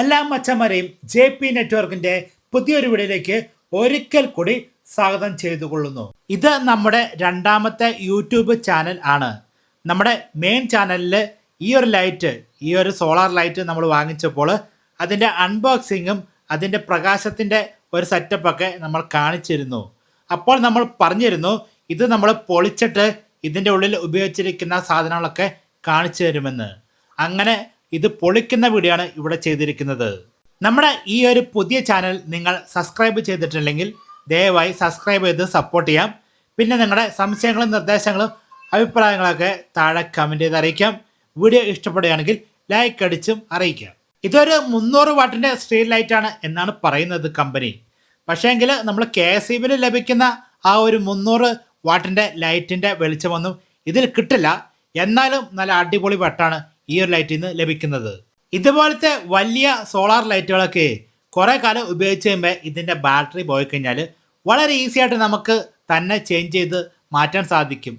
എല്ലാ മച്ചന്മാരെയും JP നെറ്റ്വർക്കിന്റെ പുതിയൊരു വീഡിയോയിലേക്ക് ഒരിക്കൽ കൂടി സ്വാഗതം ചെയ്തുകൊള്ളുന്നു. ഇത് നമ്മുടെ രണ്ടാമത്തെ യൂട്യൂബ് ചാനൽ ആണ്. നമ്മുടെ മെയിൻ ചാനലിൽ ഈ ഒരു സോളാർ ലൈറ്റ് നമ്മൾ വാങ്ങിച്ചപ്പോൾ അതിൻ്റെ അൺബോക്സിങ്ങും അതിൻ്റെ പ്രകാശത്തിൻ്റെ ഒരു സെറ്റപ്പൊക്കെ നമ്മൾ കാണിച്ചിരുന്നു. അപ്പോൾ നമ്മൾ പറഞ്ഞിരുന്നു ഇത് നമ്മൾ പൊളിച്ചിട്ട് ഇതിൻ്റെ ഉള്ളിൽ ഉപയോഗിച്ചിരിക്കുന്ന സാധനങ്ങളൊക്കെ കാണിച്ചു തരുമെന്ന്. അങ്ങനെ ഇത് പൊളിക്കുന്ന വീഡിയോ ആണ് ഇവിടെ ചെയ്തിരിക്കുന്നത്. നമ്മുടെ ഈ ഒരു പുതിയ ചാനൽ നിങ്ങൾ സബ്സ്ക്രൈബ് ചെയ്തിട്ടില്ലെങ്കിൽ ദയവായി സബ്സ്ക്രൈബ് ചെയ്ത് സപ്പോർട്ട് ചെയ്യാം. പിന്നെ നിങ്ങളുടെ സംശയങ്ങളും നിർദ്ദേശങ്ങളും അഭിപ്രായങ്ങളൊക്കെ താഴെ കമൻറ്റ് ചെയ്ത് അറിയിക്കാം. വീഡിയോ ഇഷ്ടപ്പെടുകയാണെങ്കിൽ ലൈക്ക് അടിച്ചും അറിയിക്കാം. ഇതൊരു 300 വാട്ടിൻ്റെ സ്ട്രീറ്റ് ലൈറ്റാണ് എന്നാണ് പറയുന്നത് കമ്പനി. പക്ഷേങ്കിൽ നമ്മൾ KSEBിൽ ലഭിക്കുന്ന ആ ഒരു 300 വാട്ടിൻ്റെ ലൈറ്റിൻ്റെ വെളിച്ചമൊന്നും ഇതിൽ കിട്ടില്ല. എന്നാലും നല്ല അടിപൊളി വട്ടാണ് ഈ ഒരു ലൈറ്റിൽ നിന്ന് ലഭിക്കുന്നത്. ഇതുപോലത്തെ വലിയ സോളാർ ലൈറ്റുകളൊക്കെ കുറേ കാലം ഉപയോഗിച്ച് കഴിയുമ്പോൾ ഇതിൻ്റെ ബാറ്ററി പോയി കഴിഞ്ഞാൽ വളരെ ഈസി ആയിട്ട് നമുക്ക് തന്നെ ചേഞ്ച് ചെയ്ത് മാറ്റാൻ സാധിക്കും.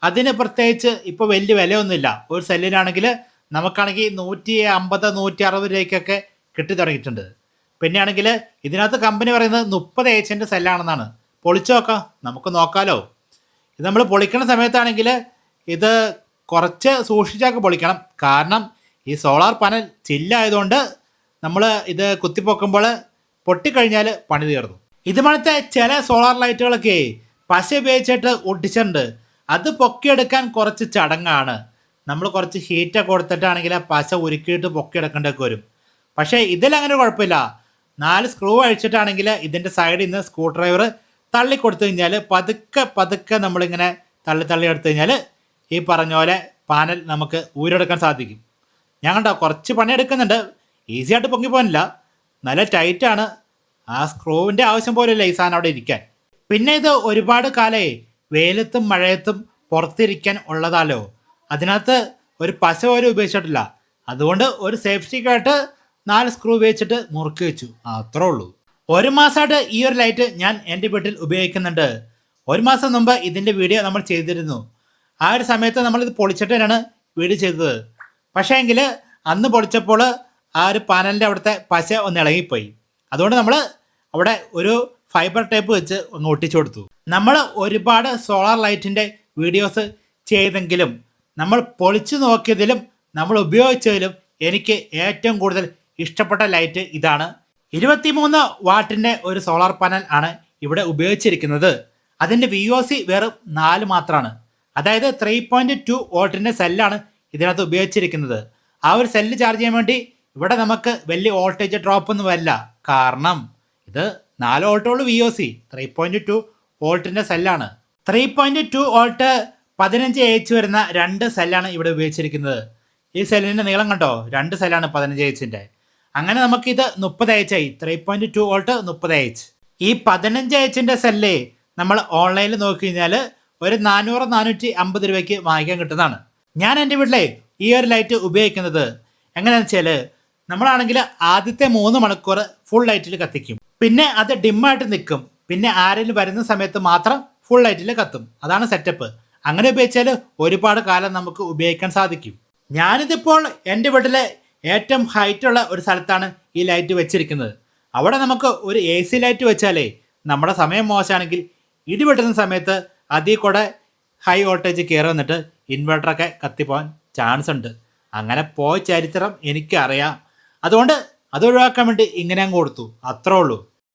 അതിന് പ്രത്യേകിച്ച് ഇപ്പോൾ വലിയ വിലയൊന്നുമില്ല. ഒരു സെല്ലിനാണെങ്കിൽ നമുക്കാണെങ്കിൽ 150 160 രൂപയ്ക്കൊക്കെ കിട്ടി തുടങ്ങിയിട്ടുണ്ട്. പിന്നെയാണെങ്കിൽ ഇതിനകത്ത് കമ്പനി പറയുന്നത് 30 Hൻ്റെ സെല്ലാണെന്നാണ്. പൊളിച്ചു നോക്കാം, നമുക്ക് നോക്കാമല്ലോ. ഇത് നമ്മൾ പൊളിക്കുന്ന സമയത്താണെങ്കിൽ ഇത് കുറച്ച് സൂക്ഷിച്ചൊക്കെ പൊളിക്കണം. കാരണം ഈ സോളാർ പാനൽ ചില്ലായതുകൊണ്ട് നമ്മൾ ഇത് കുത്തിപ്പൊക്കുമ്പോൾ പൊട്ടിക്കഴിഞ്ഞാൽ പണി തീർന്നു. ഇതുപോലത്തെ ചില സോളാർ ലൈറ്റുകളൊക്കെ പശ ഉപയോഗിച്ചിട്ട് ഒട്ടിച്ചിട്ടുണ്ട്. അത് പൊക്കിയെടുക്കാൻ കുറച്ച് ചടങ്ങാണ്. നമ്മൾ കുറച്ച് ഹീറ്റൊക്കെ കൊടുത്തിട്ടാണെങ്കിൽ പശ ഉരുക്കിയിട്ട് പൊക്കിയെടുക്കേണ്ടതൊക്കെ വരും. പക്ഷേ ഇതിലങ്ങനെ കുഴപ്പമില്ല. 4 സ്ക്രൂ അഴിച്ചിട്ടാണെങ്കിൽ ഇതിൻ്റെ സൈഡിൽ നിന്ന് സ്ക്രൂ ഡ്രൈവർ തള്ളി കൊടുത്തു കഴിഞ്ഞാൽ പതുക്കെ നമ്മളിങ്ങനെ തള്ളി എടുത്തു കഴിഞ്ഞാൽ ഈ പറഞ്ഞ പോലെ പാനൽ നമുക്ക് ഊരെടുക്കാൻ സാധിക്കും. ഞാൻ കണ്ടോ കുറച്ച് പണിയെടുക്കുന്നുണ്ട്. ഈസി ആയിട്ട് പൊങ്ങി പോകാനില്ല, നല്ല ടൈറ്റാണ്. ആ സ്ക്രൂവിൻ്റെ ആവശ്യം പോലെയല്ല ഈ സാധനം അവിടെ ഇരിക്കാൻ. പിന്നെ ഇത് ഒരുപാട് കാലേ വെയിലത്തും മഴയത്തും പുറത്തിരിക്കാൻ ഉള്ളതാലോ. അതിനകത്ത് ഒരു പശ പോലും ഉപയോഗിച്ചിട്ടില്ല. അതുകൊണ്ട് ഒരു സേഫ്റ്റിക്കായിട്ട് 4 സ്ക്രൂ ഉപയോഗിച്ചിട്ട് മുറുക്കി വെച്ചു, അത്രേ ഉള്ളൂ. 1 മാസമായിട്ട് ഈ ഒരു ലൈറ്റ് ഞാൻ എൻ്റെ വീട്ടിൽ ഉപയോഗിക്കുന്നുണ്ട്. 1 മാസം മുമ്പ് ഇതിൻ്റെ വീഡിയോ നമ്മൾ ചെയ്തിരുന്നു. ആ ഒരു സമയത്ത് നമ്മളിത് പൊളിച്ചിട്ട് തന്നെയാണ് വീഡിയോ ചെയ്തത്. പക്ഷേ എങ്കിൽ അന്ന് പൊളിച്ചപ്പോൾ ആ ഒരു പാനലിൻ്റെ അവിടുത്തെ പശ ഒന്ന് ഇളകിപ്പോയി. അതുകൊണ്ട് നമ്മൾ അവിടെ ഒരു ഫൈബർ ടേപ്പ് വെച്ച് ഒന്ന് ഒട്ടിച്ചു കൊടുത്തു. നമ്മൾ ഒരുപാട് സോളാർ ലൈറ്റിൻ്റെ വീഡിയോസ് ചെയ്തെങ്കിലും നമ്മൾ പൊളിച്ചു നോക്കിയതിലും നമ്മൾ ഉപയോഗിച്ചതിലും എനിക്ക് ഏറ്റവും കൂടുതൽ ഇഷ്ടപ്പെട്ട ലൈറ്റ് ഇതാണ്. 23 വാട്ടിൻ്റെ ഒരു സോളാർ പാനൽ ആണ് ഇവിടെ ഉപയോഗിച്ചിരിക്കുന്നത്. അതിൻ്റെ VOC വെറും 4 മാത്രമാണ്. അതായത് 3.2 വോൾട്ടിൻ്റെ സെല്ലാണ് ഇതിനകത്ത് ഉപയോഗിച്ചിരിക്കുന്നത്. ആ ഒരു സെല്ല് ചാർജ് ചെയ്യാൻ വേണ്ടി ഇവിടെ നമുക്ക് വലിയ വോൾട്ടേജ് ഡ്രോപ്പ് ഒന്നും വരില്ല. കാരണം ഇത് 4 വോൾട്ടുള്ള VOC 3.2 വോൾട്ടിൻ്റെ സെല്ലാണ്. 3.2 വോൾട്ട് 15 H വരുന്ന 2 സെല്ലാണ് ഇവിടെ ഉപയോഗിച്ചിരിക്കുന്നത്. ഈ സെല്ലിൻ്റെ നീളം കണ്ടോ, 2 സെല്ലാണ് 15 Hൻ്റെ. അങ്ങനെ നമുക്കിത് 30 H ആയി. 3.2 വോൾട്ട് 30 H. ഈ 15 Hൻ്റെ സെല്ല് നമ്മൾ ഓൺലൈനിൽ നോക്കി കഴിഞ്ഞാൽ ഒരു 400-450 രൂപയ്ക്ക് വാങ്ങിക്കാൻ കിട്ടുന്നതാണ്. ഞാൻ എൻ്റെ വീട്ടിലെ ഈ ഒരു ലൈറ്റ് ഉപയോഗിക്കുന്നത് എങ്ങനെയാണെന്ന് വെച്ചാൽ നമ്മളാണെങ്കിൽ ആദ്യത്തെ 3 മണിക്കൂർ ഫുൾ ലൈറ്റിൽ കത്തിക്കും. പിന്നെ അത് ഡിമ്മായിട്ട് നിൽക്കും. പിന്നെ ആരെങ്കിലും വരുന്ന സമയത്ത് മാത്രം ഫുൾ ലൈറ്റിൽ കത്തും. അതാണ് സെറ്റപ്പ്. അങ്ങനെ ഉപയോഗിച്ചാൽ ഒരുപാട് കാലം നമുക്ക് ഉപയോഗിക്കാൻ സാധിക്കും. ഞാനിതിപ്പോൾ എൻ്റെ വീട്ടിലെ ഏറ്റവും ഹൈറ്റുള്ള ഒരു സ്ഥലത്താണ് ഈ ലൈറ്റ് വെച്ചിരിക്കുന്നത്. അവിടെ നമുക്ക് ഒരു AC ലൈറ്റ് വെച്ചാലേ നമ്മുടെ സമയം മോശമാണെങ്കിൽ ഇടിവെട്ടുന്ന സമയത്ത് അതിൽ കൂടെ ഹൈ വോൾട്ടേജ് കയറി വന്നിട്ട് ഇൻവെർട്ടറൊക്കെ കത്തിപ്പോകാൻ ചാൻസ് ഉണ്ട്. അങ്ങനെ പോയ ചരിത്രം എനിക്കറിയാം. അതുകൊണ്ട് അത് ഒഴിവാക്കാൻ വേണ്ടി ഇങ്ങനെ അങ്ങ് കൊടുത്തു, അത്രേ ഉള്ളൂ.